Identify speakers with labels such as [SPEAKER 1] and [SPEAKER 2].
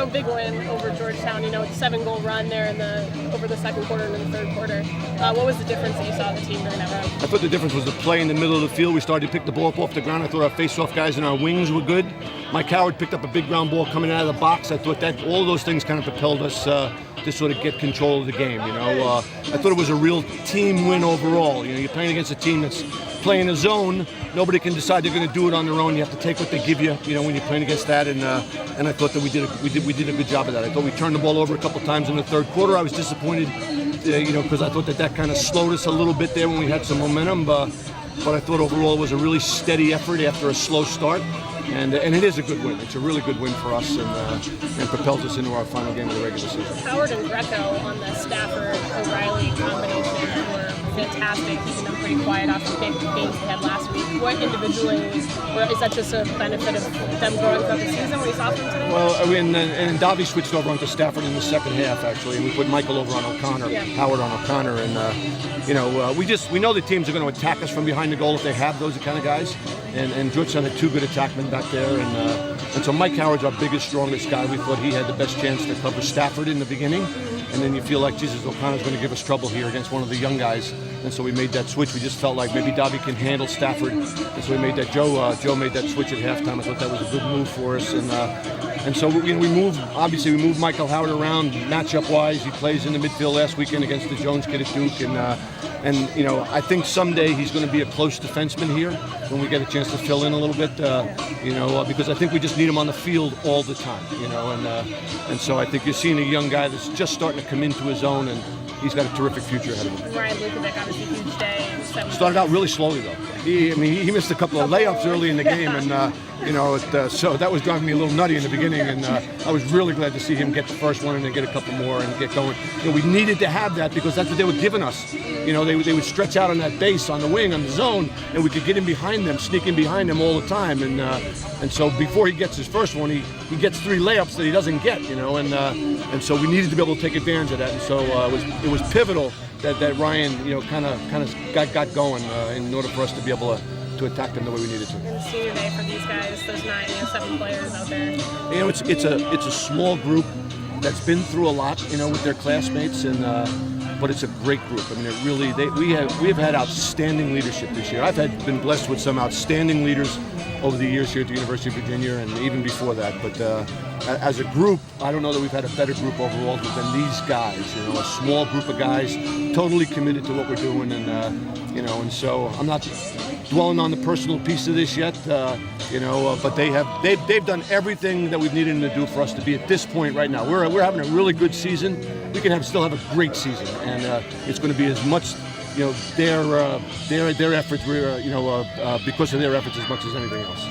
[SPEAKER 1] So big win over Georgetown, it's a 7-goal run there over the second quarter and in the third quarter. What was the difference that you saw in the team during that run?
[SPEAKER 2] I thought the difference was the play in the middle of the field. We started to pick the ball up off the ground. I thought our face-off guys and our wings were good. Mike Howard picked up a big ground ball coming out of the box. I thought that all those things kind of propelled us to sort of get control of the game. I thought it was a real team win overall. You're playing against a team that's playing a zone. Nobody can decide they're going to do it on their own. You have to take what they give you. When you're playing against that. And I thought that we did a good job of that. I thought we turned the ball over a couple times in the third quarter. I was disappointed, because I thought that kind of slowed us a little bit there when we had some momentum. But I thought overall it was a really steady effort after a slow start. And it is a good win. It's a really good win for us and propels us into our final game of the regular season.
[SPEAKER 1] Howard and Greco on the Stafford-O'Reilly combination were fantastic, keeping them pretty quiet after the big games they had last week. What individually, is that just a benefit of them growing throughout the season when you saw them today?
[SPEAKER 2] Well, and Davi switched over onto Stafford in the second half, actually, and we put Michael over on O'Connor, Howard on O'Connor, and we know the teams are going to attack us from behind the goal if they have those kind of guys, and Georgetown had two good attackmen back there, and so Mike Howard's our biggest, strongest guy. We thought he had the best chance to cover Stafford in the beginning, and then you feel like, Jesus, O'Connor's going to give us trouble here against one of the young guys, and so we made that switch. We just felt like maybe Davi can handle Stafford, and so we made that. Joe made that switch at halftime. I thought that was a good move for us, and so we moved Michael Howard around matchup-wise. He plays in the midfield last weekend against the Jones kid at Duke, and I think someday he's going to be a close defenseman here when we get a chance to fill in a little bit, because I think we just need him on the field all the time, and so I think you're seeing a young guy that's just starting to come into his own, and he's got a terrific future ahead of him.
[SPEAKER 1] Ryan Lukovic, obviously, huge day.
[SPEAKER 2] Started out really slowly, though. He missed a couple of layups early in the game, and so that was driving me a little nutty in the beginning, and I was really glad to see him get the first one and then get a couple more and get going. We needed to have that because that's what they were giving us. They would stretch out on that base, on the wing, on the zone, and we could get in behind them, sneak in behind them all the time. And so before he gets his first one, he gets 3 layups that he doesn't get, and so we needed to be able to take advantage of that. And so it was pivotal that Ryan, kind of got going in order for us to be able to attack them the way we needed to.
[SPEAKER 1] And senior day for these guys, those 7 players out there.
[SPEAKER 2] It's a small group that's been through a lot, with their classmates, but it's a great group. I mean, we have had outstanding leadership this year. I've been blessed with some outstanding leaders over the years here at the University of Virginia, and even before that. But as a group, I don't know that we've had a better group overall than these guys. A small group of guys, totally committed to what we're doing, and so I'm not dwelling on the personal piece of this yet. But they've done everything that we've needed them to do for us to be at this point right now. We're having a really good season. We can still have a great season, and it's going to be as much. Their efforts, because of their efforts as much as anything else.